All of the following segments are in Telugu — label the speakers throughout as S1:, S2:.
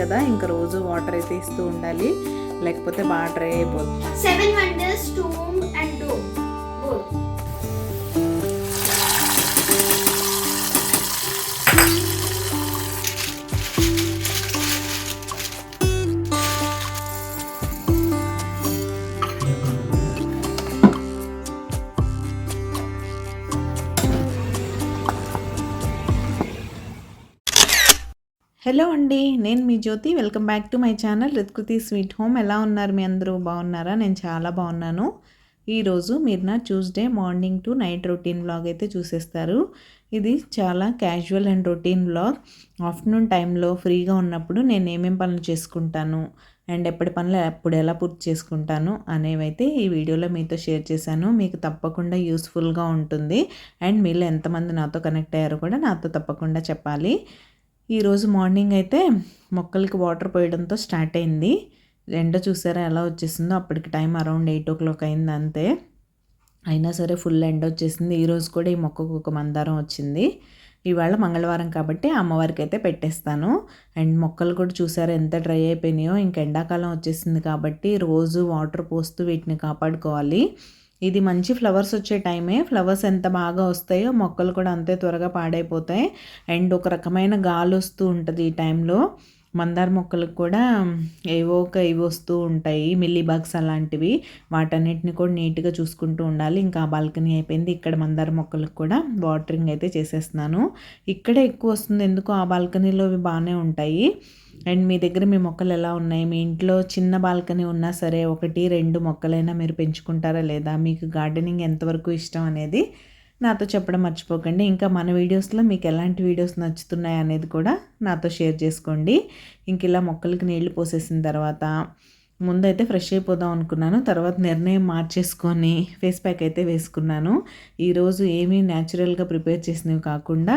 S1: కదా, ఇంకా రోజు వాటర్ అయితే ఇస్తూ ఉండాలి, లేకపోతే బాగా డ్రై అయిపోతుంది.
S2: 7 wonders, tomb and dome. Both.
S1: Hello అండి, నేను మీ Jyothi. Welcome back to my channel Rithkruthi sweet home. ఎలా ఉన్నారు మీ అందరూ? బాగున్నారా? నేను చాలా బాగున్నాను. ఈరోజు మీరు నా Tuesday morning to night routine vlog అయితే చూసేస్తారు. ఇది చాలా casual and routine vlog. Afternoon టైంలో ఫ్రీగా ఉన్నప్పుడు నేను ఏమేమి పనులు చేసుకుంటాను అండ్ ఎప్పటి పనులు ఎప్పుడు ఎలా పూర్తి చేసుకుంటాను అనేవైతే ఈ వీడియోలో మీతో షేర్ చేశాను. మీకు తప్పకుండా యూస్ఫుల్గా ఉంటుంది. అండ్ మీలో ఎంతమంది నాతో కనెక్ట్ అయ్యారో కూడా నాతో తప్పకుండా చెప్పాలి. ఈరోజు మార్నింగ్ అయితే మొక్కలకి వాటర్ పోయడంతో స్టార్ట్ అయింది. ఎండ చూసారా ఎలా వచ్చేసిందో. అప్పటికి టైం అరౌండ్ 8 o'clock అయింది అంతే. అయినా సరే ఫుల్ ఎండ వచ్చేసింది. ఈరోజు కూడా ఈ మొక్కకు ఒక మందారం వచ్చింది. ఇవాళ మంగళవారం కాబట్టి అమ్మవారికి అయితే పెట్టేస్తాను. అండ్ మొక్కలు కూడా చూసారా ఎంత డ్రై అయిపోయినాయో. ఇంక ఎండాకాలం వచ్చేసింది కాబట్టి రోజు వాటర్ పోస్తూ వీటిని కాపాడుకోవాలి. ఇది మంచి ఫ్లవర్స్ వచ్చే టైమే. ఫ్లవర్స్ ఎంత బాగా వస్తాయో మొక్కలు కూడా అంతే త్వరగా పాడైపోతాయి. అండ్ ఒక రకమైన గాలి వస్తూ ఉంటుంది ఈ టైంలో. మందార మొక్కలకు కూడా ఇవి వస్తూ ఉంటాయి, మిల్లీ బగ్స్ అలాంటివి. వాటన్నిటిని కూడా నీట్గా చూసుకుంటూ ఉండాలి. ఇంకా బాల్కనీ అయిపోయింది. ఇక్కడ మందార మొక్కలకు కూడా వాటరింగ్ అయితే చేసేస్తున్నాను. ఇక్కడే ఎక్కువ వస్తుంది ఎందుకో. ఆ బాల్కనీలో ఇవి బాగానే ఉంటాయి. అండ్ మీ దగ్గర మీ మొక్కలు ఎలా ఉన్నాయి? మీ ఇంట్లో చిన్న బాల్కనీ ఉన్నా సరే 1-2 మొక్కలైనా మీరు పెంచుకుంటారా లేదా? మీకు గార్డెనింగ్ ఎంతవరకు ఇష్టం అనేది నాతో చెప్పడం మర్చిపోకండి. ఇంకా మన వీడియోస్లో మీకు ఎలాంటి వీడియోస్ నచ్చుతున్నాయి అనేది కూడా నాతో షేర్ చేసుకోండి. ఇంక ఇలా మొక్కలకి నీళ్లు పోసేసిన తర్వాత ముందైతే ఫ్రెష్ అయిపోదాం అనుకున్నాను. తర్వాత నిర్ణయం మార్చేసుకొని ఫేస్ ప్యాక్ అయితే వేసుకున్నాను. ఈరోజు ఏమీ న్యాచురల్గా ప్రిపేర్ చేసినవి కాకుండా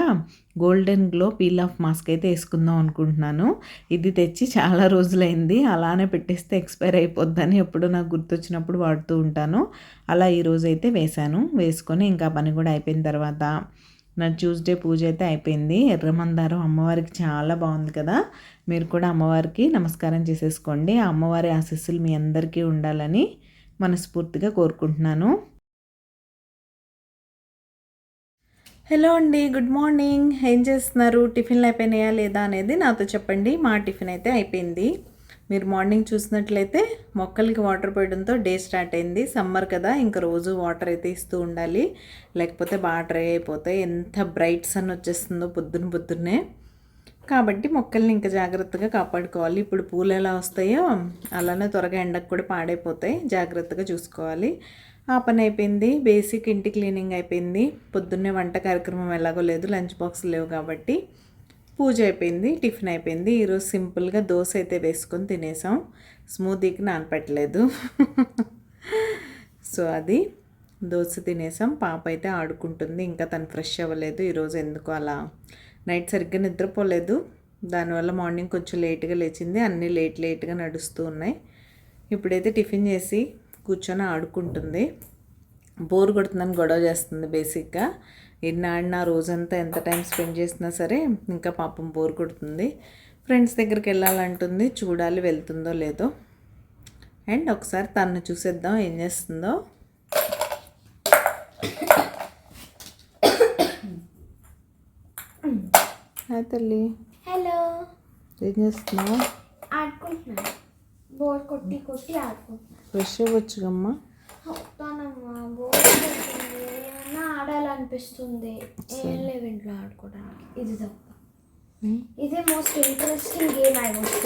S1: golden glow peel off mask అయితే వేసుకుందాం అనుకుంటున్నాను. ఇది తెచ్చి చాలా రోజులైంది. అలానే పెట్టేస్తే ఎక్స్పైర్ అయిపోద్దని ఎప్పుడో నాకు గుర్తొచ్చినప్పుడు వాడుతూ ఉంటాను. అలా ఈరోజు అయితే వేసుకొని ఇంకా పని కూడా అయిపోయిన తర్వాత నా ట్యూస్డే పూజ అయితే అయిపోయింది. ఎర్రమందారం అమ్మవారికి చాలా బాగుంది కదా. మీరు కూడా అమ్మవారికి నమస్కారం చేసేసుకోండి. ఆ అమ్మవారి ఆశీస్సులు మీ అందరికీ ఉండాలని మనస్ఫూర్తిగా కోరుకుంటున్నాను. హలో అండి, గుడ్ మార్నింగ్. ఏం చేస్తున్నారు? టిఫిన్లు అయిపోయినాయా లేదా అనేది నాతో చెప్పండి. మా టిఫిన్ అయితే అయిపోయింది. మీరు మార్నింగ్ చూసినట్లయితే మొక్కలకి వాటర్ పోయడంతో డే స్టార్ట్ అయింది. సమ్మర్ కదా, ఇంకా రోజు వాటర్ అయితే ఇస్తూ ఉండాలి, లేకపోతే బాగా డ్రై అయిపోతాయి. ఎంత బ్రైట్ సన్ వచ్చేస్తుందో పొద్దున్నే. కాబట్టి మొక్కల్ని ఇంకా జాగ్రత్తగా కాపాడుకోవాలి. ఇప్పుడు పూలు ఎలా వస్తాయో అలానే త్వరగా ఎండకు కూడా పాడైపోతాయి. జాగ్రత్తగా చూసుకోవాలి. ఆ పని అయిపోయింది. బేసిక్ ఇంటి క్లీనింగ్ అయిపోయింది. పొద్దున్నే వంట కార్యక్రమం ఎలాగో లేదు, లంచ్ బాక్స్ లేవు కాబట్టి పూజ అయిపోయింది, టిఫిన్ అయిపోయింది. ఈరోజు సింపుల్గా దోశ అయితే వేసుకొని తినేసాం. స్మూతీకి నానపెట్టలేదు. సో అది దోశ తినేసాం. పాప అయితే ఆడుకుంటుంది, ఇంకా తను ఫ్రెష్ అవ్వలేదు. ఈరోజు ఎందుకు అలా నైట్ సరిగ్గా నిద్రపోలేదు. దానివల్ల మార్నింగ్ కొంచెం లేట్గా లేచింది. అన్నీ లేట్గా నడుస్తూ ఉన్నాయి. ఇప్పుడైతే టిఫిన్ చేసి కూర్చొని ఆడుకుంటుంది. బోర్ కొడుతుందని గొడవ చేస్తుంది. బేసిక్గా ఆడిన రోజంతా ఎంత టైం స్పెండ్ చేసినా సరే ఇంకా పాపం బోర్ కొడుతుంది. ఫ్రెండ్స్ దగ్గరికి వెళ్ళాలంటుంది. చూడాలి వెళ్తుందో లేదో. అండ్ ఒకసారి తను చూసేద్దాం ఏం చేస్తుందో. హాయ్ తల్లి.
S2: హలో.
S1: ఏం చేస్తున్నావు?
S2: ఆడుకుంటున్నాను. బోర్ కొట్టి ఆడుకుంటున్నాను.
S1: ఫ్రెష్ అవ్వచ్చుగమ్మా.
S2: వస్తానమ్మా, బోర్ కొడుతుంది. ఏమన్నా ఆడాలనిపిస్తుంది. ఏం లేవు ఇంట్లో ఆడుకోవడానికి. ఇది తప్ప. ఇదే most interesting game. I was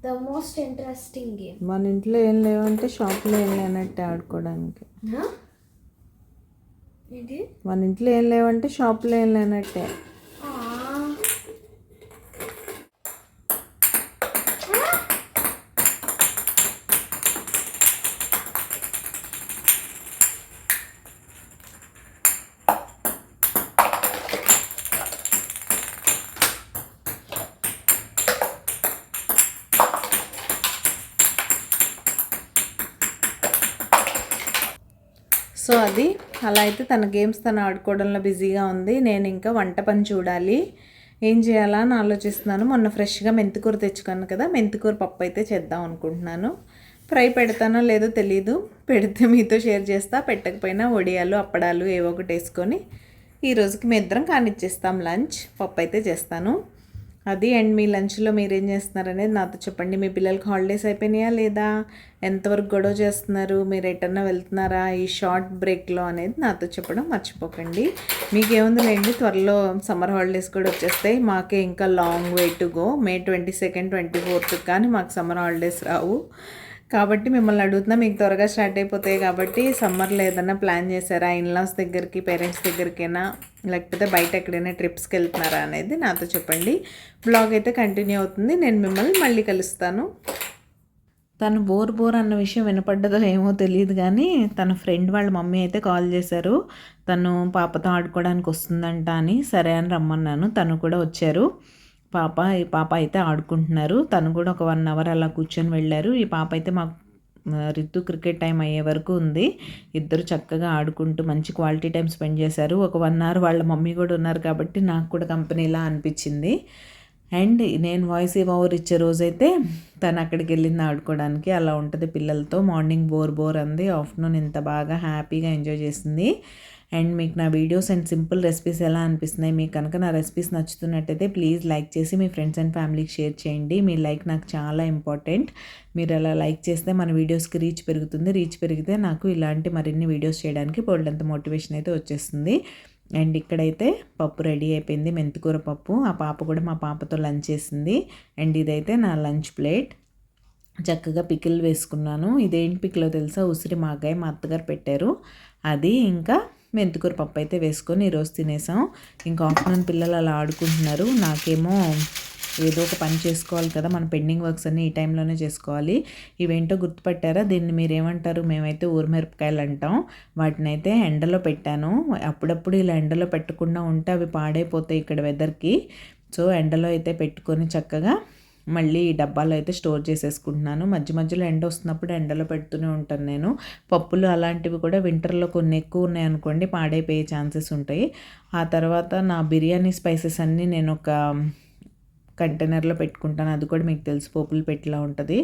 S2: the most interesting game.
S1: మన ఇంట్లో ఏం లేవంటే షాప్లో ఏం లేనట్టే ఆడుకోవడానికి.
S2: ఇది
S1: మన ఇంట్లో ఏం లేవంటే షాప్లో ఏం లేనట్టే. సో అది అలా అయితే తన గేమ్స్ తను ఆడుకోవడంలో బిజీగా ఉంది. నేను ఇంకా వంట పని చూడాలి. ఏం చేయాలా అని ఆలోచిస్తున్నాను. మొన్న ఫ్రెష్గా మెంతికూర తెచ్చుకున్నాను కదా, మెంతికూర పప్పు అయితే చేద్దాం అనుకుంటున్నాను. ఫ్రై పెడతానో లేదో తెలీదు, పెడితే మీతో షేర్ చేస్తా, పెట్టకపోయినా వడియాలు అప్పడాలు ఏవో ఒకటి వేసుకొని ఈ రోజుకి మీ ఇద్దరం కానిచ్చేస్తాం లంచ్. పప్పు అయితే చేస్తాను అది. అండ్ మీ లంచ్లో మీరు ఏం చేస్తున్నారనేది నాతో చెప్పండి. మీ పిల్లలకి హాలిడేస్ అయిపోయినాయా లేదా, ఎంతవరకు గొడవ చేస్తున్నారు, మీరు ఎటన్నా వెళ్తున్నారా ఈ షార్ట్ బ్రేక్లో అనేది నాతో చెప్పడం మర్చిపోకండి. మీకేముందిలేండి, త్వరలో సమ్మర్ హాలిడేస్ కూడా వచ్చేస్తాయి. మాకే ఇంకా long way to go. May 22nd 24th కానీ మాకు సమ్మర్ హాలిడేస్ రావు. కాబట్టి మిమ్మల్ని అడుగుతున్నా, మీకు త్వరగా స్టార్ట్ అయిపోతాయి కాబట్టి సమ్మర్లో ఏదైనా ప్లాన్ చేశారా, ఇన్లాస్ దగ్గరికి, పేరెంట్స్ దగ్గరికైనా, లేకపోతే బయట ఎక్కడైనా ట్రిప్స్కి వెళ్తున్నారా అనేది నాతో చెప్పండి. బ్లాగ్ అయితే కంటిన్యూ అవుతుంది. నేను మిమ్మల్ని మళ్ళీ కలుస్తాను. తను బోర్ అన్న విషయం వినపడ్డదో ఏమో తెలియదు కానీ తన ఫ్రెండ్ వాళ్ళ మమ్మీ అయితే కాల్ చేశారు. తను పాపతో ఆడుకోవడానికి వస్తుందంట అని, సరే అని రమ్మన్నాను. తను కూడా వచ్చారు. ఈ పాప అయితే ఆడుకుంటున్నారు. తను కూడా ఒక 1 hour అలా కూర్చొని వెళ్ళారు. ఈ పాప అయితే మాకు రితు క్రికెట్ టైం అయ్యే వరకు ఉంది. ఇద్దరు చక్కగా ఆడుకుంటూ మంచి క్వాలిటీ టైం స్పెండ్ చేశారు. ఒక 1 hour వాళ్ళ మమ్మీ కూడా ఉన్నారు కాబట్టి నాకు కూడా కంపెనీలా అనిపించింది. అండ్ నేను వాయిస్ ఓవర్ ఇచ్చే రోజైతే తను అక్కడికి వెళ్ళింది ఆడుకోవడానికి. అలా ఉంటుంది పిల్లలతో. మార్నింగ్ బోర్ అంది, ఆఫ్టర్నూన్ ఇంత బాగా హ్యాపీగా ఎంజాయ్ చేసింది. అండ్ మీకు నా వీడియోస్ అండ్ సింపుల్ రెసిపీస్ ఎలా అనిపిస్తున్నాయి, మీకు కనుక నా రెసిపీస్ నచ్చుతున్నట్టయితే ప్లీజ్ లైక్ చేసి మీ ఫ్రెండ్స్ అండ్ ఫ్యామిలీకి షేర్ చేయండి. మీ లైక్ నాకు చాలా ఇంపార్టెంట్. మీరు అలా లైక్ చేస్తే మన వీడియోస్కి రీచ్ పెరుగుతుంది. రీచ్ పెరిగితే నాకు ఇలాంటి మరిన్ని వీడియోస్ చేయడానికి బోల్డంత మోటివేషన్ అయితే వచ్చేస్తుంది. అండ్ ఇక్కడైతే పప్పు రెడీ అయిపోయింది, మెంతికూర పప్పు. ఆ పాప కూడా మా పాపతో లంచ్ చేసింది. అండ్ ఇదైతే నా లంచ్ ప్లేట్. చక్కగా పికిల్ వేసుకున్నాను. ఇదేంటి పికిలో తెలుసా, ఉసిరి మాగాయ మా అత్తగారు పెట్టారు అది. ఇంకా మెంతికూర పప్పు అయితే వేసుకొని ఈరోజు తినేసాం. ఇంకా ఆఫ్టర్నూన్ పిల్లలు అలా ఆడుకుంటున్నారు. నాకేమో ఏదో ఒక పని చేసుకోవాలి కదా, మన పెండింగ్ వర్క్స్ అన్నీ ఈ టైంలోనే చేసుకోవాలి. ఇవేంటో గుర్తుపట్టారా, దీన్ని మీరు ఏమంటారు? మేమైతే ఊరమిరపకాయలు అంటాం. వాటిని అయితే ఎండలో పెట్టాను. అప్పుడప్పుడు ఇలా ఎండలో పెట్టకుండా ఉంటే అవి పాడైపోతాయి ఇక్కడ వెదర్కి. సో ఎండలో అయితే పెట్టుకొని చక్కగా మళ్ళీ ఈ డబ్బాలో అయితే స్టోర్ చేసేసుకుంటున్నాను. మధ్యలో ఎండ వస్తున్నప్పుడు ఎండలో పెడుతూనే ఉంటాను నేను. పప్పులు అలాంటివి కూడా వింటర్లో కొన్ని ఎక్కువ ఉన్నాయనుకోండి పాడైపోయే ఛాన్సెస్ ఉంటాయి. ఆ తర్వాత నా బిర్యానీ స్పైసెస్ అన్నీ నేను ఒక కంటైనర్లో పెట్టుకుంటాను. అది కూడా మీకు తెలుసు, పోపులు పెట్టిలా ఉంటుంది.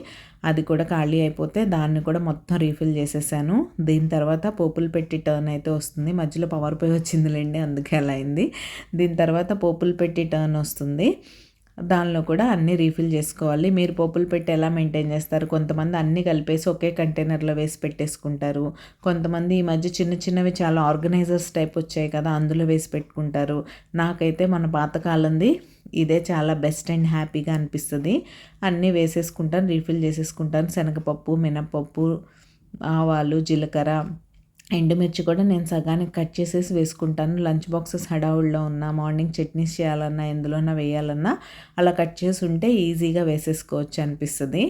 S1: అది కూడా ఖాళీ అయిపోతే దాన్ని కూడా మొత్తం రీఫిల్ చేసేసాను. దీని తర్వాత పోపులు పెట్టి టర్న్ అయితే వస్తుంది. మధ్యలో పవర్ పోయి వచ్చిందిలేండి, అందుకే అలా అయింది. దీని తర్వాత పోపులు పెట్టి టర్న్ వస్తుంది. దానిలో కూడా అన్నీ రీఫిల్ చేసుకోవాలి. మీరు పోపులు పెట్టి ఎలా మెయింటైన్ చేస్తారు? కొంతమంది అన్నీ కలిపేసి ఒకే కంటైనర్లో వేసి పెట్టేసుకుంటారు. కొంతమంది ఈ మధ్య చిన్నవి చాలా ఆర్గనైజర్స్ టైప్ వచ్చాయి కదా, అందులో వేసి పెట్టుకుంటారు. నాకైతే మన పాతకాలంది ఇదే చాలా బెస్ట్ అండ్ హ్యాపీగా అనిపిస్తుంది. అన్నీ వేసేసుకుంటాను, రీఫిల్ చేసేసుకుంటాను. శనగపప్పు, మినపప్పు, ఆవాలు, జీలకర్ర, ఎండుమిర్చి కూడా నేను సగానికి కట్ చేసేసి వేసుకుంటాను. లంచ్ బాక్సెస్ హడావుల్లో ఉన్నా, మార్నింగ్ చట్నీస్ చేయాలన్నా, ఎందులోనా వేయాలన్నా అలా కట్ చేసి ఉంటే ఈజీగా వేసేసుకోవచ్చు అనిపిస్తుంది.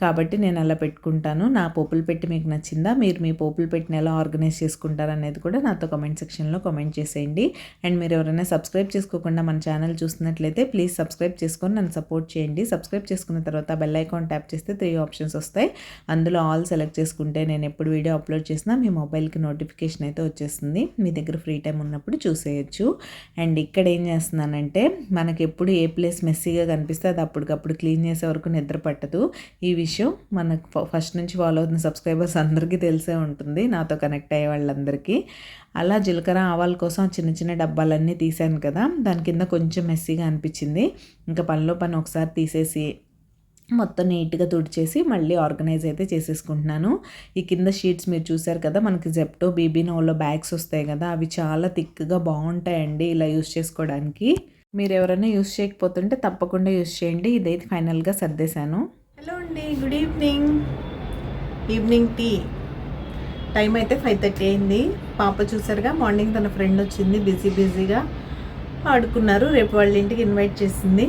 S1: కాబట్టి నేను అలా పెట్టుకుంటాను. నా పోపులు పెట్టి మీకు నచ్చిందా? మీరు మీ పోపులు పెట్టిన ఎలా ఆర్గనైజ్ చేసుకుంటారు అనేది కూడా నాతో కామెంట్ సెక్షన్లో కామెంట్ చేసేయండి. అండ్ మీరు ఎవరైనా సబ్స్క్రైబ్ చేసుకోకుండా మన ఛానల్ చూస్తున్నట్లయితే ప్లీజ్ సబ్స్క్రైబ్ చేసుకొని నన్ను సపోర్ట్ చేయండి. సబ్స్క్రైబ్ చేసుకున్న తర్వాత బెల్ ఐకాన్ ట్యాప్ చేస్తే 3 ఆప్షన్స్ వస్తాయి. అందులో ఆల్ సెలెక్ట్ చేసుకుంటే నేను ఎప్పుడు వీడియో అప్లోడ్ చేసినా మీ మొబైల్కి నోటిఫికేషన్ అయితే వచ్చేస్తుంది. మీ దగ్గర ఫ్రీ టైం ఉన్నప్పుడు చూసేయచ్చు. అండ్ ఇక్కడ ఏం చేస్తున్నానంటే, మనకి ఎప్పుడు ఏ ప్లేస్ మెస్సీగా కనిపిస్తే అది అప్పటికప్పుడు క్లీన్ చేసే వరకు నిద్ర పట్టదు. ఈ విషయం మనకు ఫస్ట్ నుంచి ఫాలో అవుతున్న సబ్స్క్రైబర్స్ అందరికీ తెలిసే ఉంటుంది, నాతో కనెక్ట్ అయ్యే వాళ్ళందరికీ. అలా జీలకర్ర ఆవాల కోసం చిన్న డబ్బాలన్నీ తీసాను కదా, దాని కింద కొంచెం మెస్సీగా అనిపించింది. ఇంకా పనిలో ఒకసారి తీసేసి మొత్తం నీట్గా తుడిచేసి మళ్ళీ ఆర్గనైజ్ అయితే చేసేసుకుంటున్నాను. ఈ కింద షీట్స్ మీరు చూసారు కదా, మనకి జెప్టో, బీబీనోలో బ్యాగ్స్ వస్తాయి కదా, అవి చాలా థిక్గా బాగుంటాయండి ఇలా యూస్ చేసుకోవడానికి. మీరు ఎవరైనా యూస్ చేయకపోతుంటే తప్పకుండా యూస్ చేయండి. ఇదైతే ఫైనల్గా సర్దేశాను. హలో అండి, గుడ్ ఈవినింగ్ టీ టైం అయితే 5:30 అయింది. పాప చూసారుగా, మార్నింగ్ తన ఫ్రెండ్ వచ్చింది, బిజీగా ఆడుకున్నారు. రేపు వాళ్ళ ఇంటికి ఇన్వైట్ చేసింది,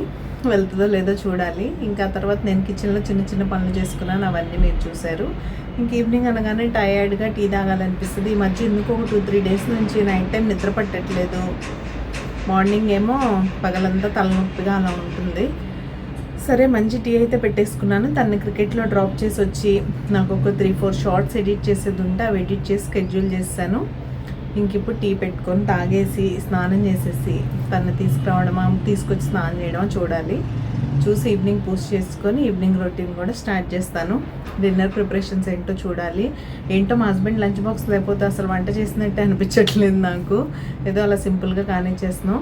S1: వెళ్తుందో లేదో చూడాలి. ఇంకా తర్వాత నేను కిచెన్లో చిన్న పనులు చేసుకున్నాను, అవన్నీ మీరు చూశారు. ఇంక ఈవినింగ్ అనగానే టయర్డ్గా టీ తాగాలనిపిస్తుంది. ఈ మధ్య ఎందుకు ఒక 2-3 డేస్ నుంచి నైట్ టైం నిద్ర పట్టట్లేదు. మార్నింగ్ ఏమో పగలంతా తలనొప్పిగా అలా ఉంటుంది. సరే మంచి టీ అయితే పెట్టేసుకున్నాను. తన్ని క్రికెట్లో డ్రాప్ చేసి వచ్చి నాకు ఒక 3-4 షార్ట్స్ ఎడిట్ చేసేది ఉంటే అవి ఎడిట్ చేసి షెడ్యూల్ చేశాను. ఇంక ఇప్పుడు టీ పెట్టుకొని తాగేసి స్నానం చేసేసి తను తీసుకురావడమా తీసుకొచ్చి స్నానం చేయడం చూడాలి. చూసి ఈవినింగ్ పూజ చేసుకొని ఈవినింగ్ రొటీన్ కూడా స్టార్ట్ చేస్తాను. డిన్నర్ ప్రిపరేషన్స్ ఏంటో చూడాలి. ఏంటో మా హస్బెండ్ లంచ్ బాక్స్ లేకపోతే అసలు వంట చేసినట్టే అనిపించట్లేదు నాకు. ఏదో అలా సింపుల్గా కానిచ్చేస్తున్నాం.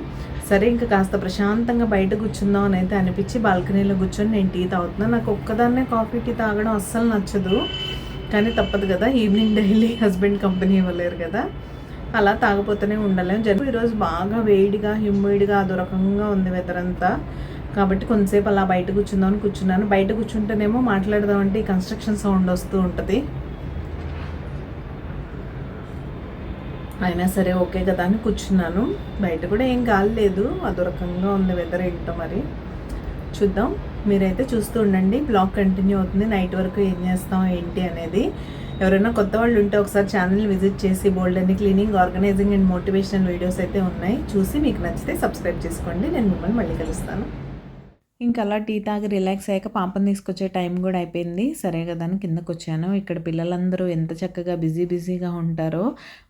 S1: సరే ఇంకా కాస్త ప్రశాంతంగా బయట కూర్చుందాం అని అయితే అనిపించి బాల్కనీలో కూర్చొని నేను టీ తాగుతున్నాను. నాకు ఒక్కదాన్నే కాఫీ టీ తాగడం అస్సలు నచ్చదు, కానీ తప్పదు కదా, ఈవినింగ్ డైలీ హస్బెండ్ కంపెనీ ఇవ్వలేరు కదా, అలా తాగపోతూనే ఉండలేము. ఈరోజు బాగా వేడిగా హ్యూమిడ్గా అదో రకంగా ఉంది వెదర్ అంతా. కాబట్టి కొంతసేపు అలా బయట కూర్చుందామని కూర్చున్నాను. బయట కూర్చుంటేనేమో మాట్లాడదామంటే ఈ కన్స్ట్రక్షన్ సౌండ్ వస్తూ ఉంటుంది. అయినా సరే ఓకే కదా అని కూర్చున్నాను. బయట కూడా ఏం గాలి లేదు, అదో రకంగా ఉంది వెదర్. ఏంటో మరి చూద్దాం. మీరైతే చూస్తూ ఉండండి, బ్లాగ్ కంటిన్యూ అవుతుంది. నైట్ వరకు ఏం చేస్తాం ఏంటి అనేది. ఎవరైనా కొత్త వాళ్ళు ఉంటే ఒకసారి ఛానల్ విజిట్ చేసి బోల్డ్ అన్ని cleaning, organising and motivational videos అయితే ఉన్నాయి, చూసి మీకు నచ్చితే సబ్స్క్రైబ్ చేసుకోండి. నేను మిమ్మల్ని మళ్ళీ కలుస్తాను. ఇంకా అలా టీ తాగి రిలాక్స్ అయ్యాక పాపని తీసుకొచ్చే టైం కూడా అయిపోయింది. సరే కదా అని కిందకు వచ్చాను. ఇక్కడ పిల్లలందరూ ఎంత చక్కగా బిజీగా ఉంటారో.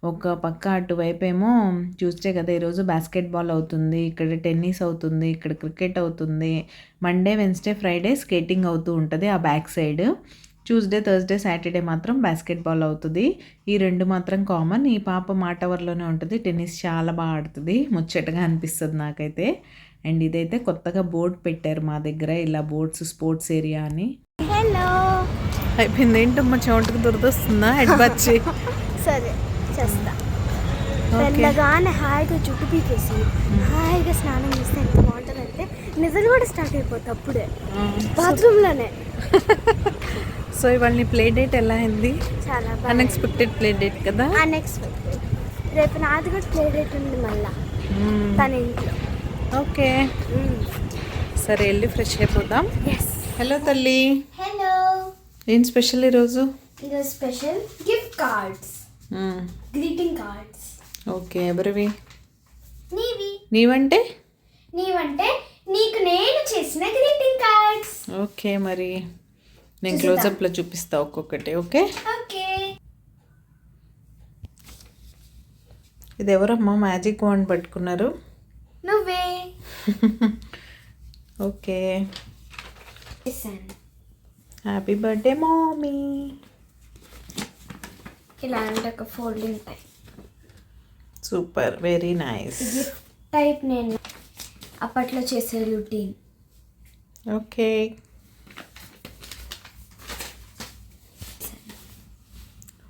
S1: ఒక పక్క అటువైపు ఏమో చూస్తే కదా ఈరోజు బాస్కెట్బాల్ అవుతుంది, ఇక్కడ టెన్నిస్ అవుతుంది, ఇక్కడ క్రికెట్ అవుతుంది. మండే, వెన్స్డే, ఫ్రైడే స్కేటింగ్ అవుతూ ఉంటుంది ఆ back side. Tuesday, Thursday, Saturday మాత్రం బాస్కెట్బాల్ అవుతుంది. ఈ రెండు మాత్రం కామన్. ఈ పాప మా టవర్లోనే ఉంటుంది. టెన్నిస్ చాలా బాగా ఆడుతుంది, ముచ్చటగా అనిపిస్తుంది నాకైతే. అండ్ ఇదైతే కొత్తగా బోర్డ్ పెట్టారు మా దగ్గర, ఇలా బోర్డ్స్ స్పోర్ట్స్ ఏరియా అని.
S2: హలో
S1: అయిపోయింది. ఏంటమ్మా చెమటకు దొరదొస్తుందా హెడ్ బచ్చి?
S2: సరే చేస్తా. వెళ్ళగానే హాయిగా జుట్టు పీకేసి హాయిగా స్నానం చేస్తే ఎంత బాగుంటుందంటే నిద్ర కూడా స్టార్ట్ అయిపోతుంది అప్పుడే బాత్రూంలోనే.
S1: సో ఇవాళ నీ ప్లే డేట్ ఎలా అయింది?
S2: చాలా బాగా.
S1: అన్ఎక్స్పెక్టెడ్ ప్లే డేట్ కదా.
S2: అన్ఎక్స్పెక్టెడ్. రేపు నాది కూడా ప్లే డేట్ ఉంది మళ్ళా తన ఇంట్లో.
S1: ఓకే సరే వెళ్ళి ఫ్రెష్ అయిపోదాం. హలో తల్లి.
S2: హలో.
S1: ఏం స్పెషల్ ఈరోజు?
S2: ఈరోజు special gift cards, greeting cards.
S1: Okay ఎవరివి?
S2: నీవి.
S1: నీవంటే?
S2: నీవంటే నీకు నేను చేసిన గ్రీటింగ్ కార్డ్స్.
S1: ఓకే మరి నేను క్లోజప్లో చూపిస్తా ఒక్కొక్కటి. Okay
S2: okay.
S1: ఇది ఎవరమ్మా మ్యాజిక్ వాండ్ పట్టుకున్నారు?
S2: నువ్వే.
S1: Okay happy birthday mummy.
S2: ఇలాంటి ఒక folding type.
S1: Super, very nice.
S2: Gift type నేను అప్పట్లో చేసే routine.
S1: Okay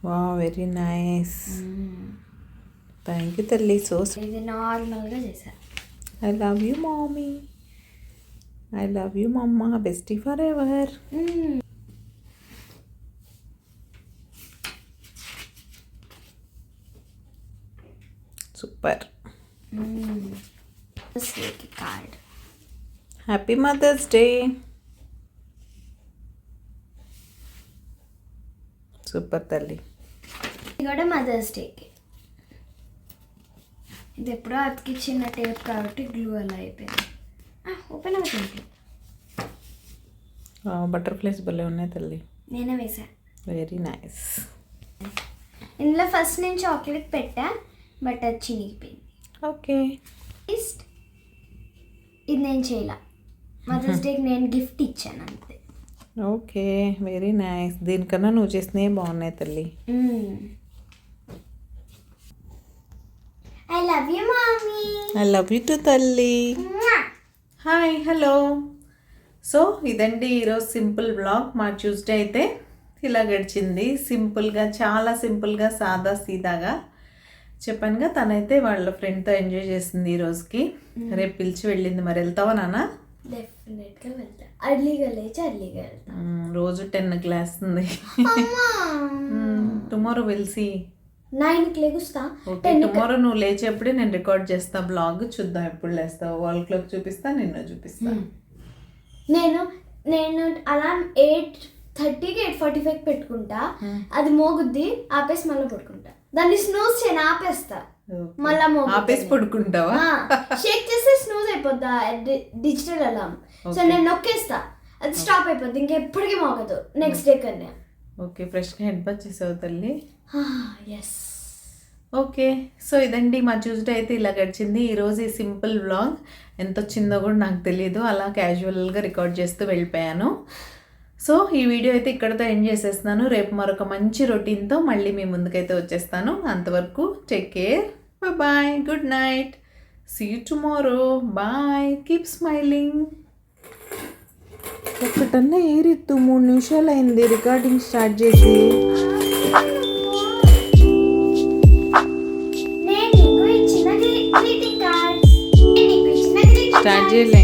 S1: wow very nice. Thank you తల్లి. సో
S2: ఇది నార్మల్గా చేశా.
S1: I love you mummy, I love you mamma, bestie forever. Super.
S2: Card.
S1: Happy mother's day. Super తల్లి.
S2: ఇది కూడా మదర్స్ డేకి. ఇది ఎప్పుడో అతికిచ్చిన టేప్ కాబట్టి గ్లూ అలా అయిపోయింది. ఓపెన్ అవుతుంది.
S1: బటర్ఫ్లైస్ భలే ఉన్నాయి తల్లి.
S2: నేనే వేసా.
S1: Very nice.
S2: ఇందులో ఫస్ట్ నేను చాక్లెట్ పెట్టా, బట్ అది చినిగిపోయింది.
S1: ఓకే
S2: ఇది నేను చేయాల. మదర్స్ డేకి నేను గిఫ్ట్ ఇచ్చాను అంతే.
S1: Okay very nice. దీనికన్నా నువ్వు చేసినవి బాగున్నాయి తల్లి.
S2: I love you mummy.
S1: I love you too తల్లి. Hi hello. సో ఇదండి ఈరోజు సింపుల్ బ్లాగ్. మా ట్యూస్డే అయితే ఇలా గడిచింది. సింపుల్గా, చాలా సింపుల్గా, సాదా సీదాగా. చెప్పానుగా తనైతే వాళ్ళ ఫ్రెండ్తో ఎంజాయ్ చేసింది ఈ రోజుకి. రేపు పిలిచి వెళ్ళింది. మరి వెళ్తావా నాన్న?
S2: డెఫినెట్గా వెళ్తా. అర్లీగా లేచి అర్లీగా వెళ్తా.
S1: రోజు 10 లేస్తుంది. టుమారో వెళ్సి
S2: 9కి లేగుస్తా.
S1: టుమారో నువ్వు లేచేప్పుడే నేను రికార్డ్ చేస్తా బ్లాగ్. చూద్దాం ఎప్పుడు లేస్తావు. వాల్ క్లాక్ చూపిస్తా, నిన్ను చూపిస్తా.
S2: నేను అలారం 8:30కి 8:45కి పెట్టుకుంటా. అది మోగుద్ది, ఆపేసి మళ్ళీ పడుకుంటా. దాన్ని స్నూజ్ చేయను, ఆపేస్తా, మళ్ళా
S1: ఆపేసి పడుకుంటావా?
S2: షేక్ చేస్తే స్నూజ్ అయిపోద్దా డిజిటల్ అలారం. సో నేను నొక్కేస్తా, అది స్టాప్ అయిపోద్ది, ఇంకెప్పటికీ మోగదు నెక్స్ట్ డే కన్నా.
S1: ఓకే ఫ్రెష్గా హెడ్ బాత్ చేసావు తల్లి?
S2: ఎస్.
S1: ఓకే. సో ఇదండి మా ట్యూస్‌డే అయితే ఇలా గడిచింది. ఈరోజు ఈ సింపుల్ వ్లాగ్ ఎంత వచ్చిందో కూడా నాకు తెలీదు. అలా క్యాజువల్‌గా రికార్డ్ చేస్తూ వెళ్ళిపోయాను. సో ఈ వీడియో అయితే ఇక్కడితో ఎండ్ చేసేస్తున్నాను. రేపు మరొక మంచి రొటీన్‌తో మళ్ళీ మీ ముందుకైతే వచ్చేస్తాను. అంతవరకు take care. Bye. Good night. See you tomorrow. Bye. Keep smiling. ఒకటన్నా ఏరిత్తు 3 నిమిషాలు అయింది రికార్డింగ్ స్టార్ట్ చేసి.
S2: నేను నీకు ఇచ్చిన గ్రీటింగ్ కార్డ్స్
S1: స్టార్ట్ చేయలే.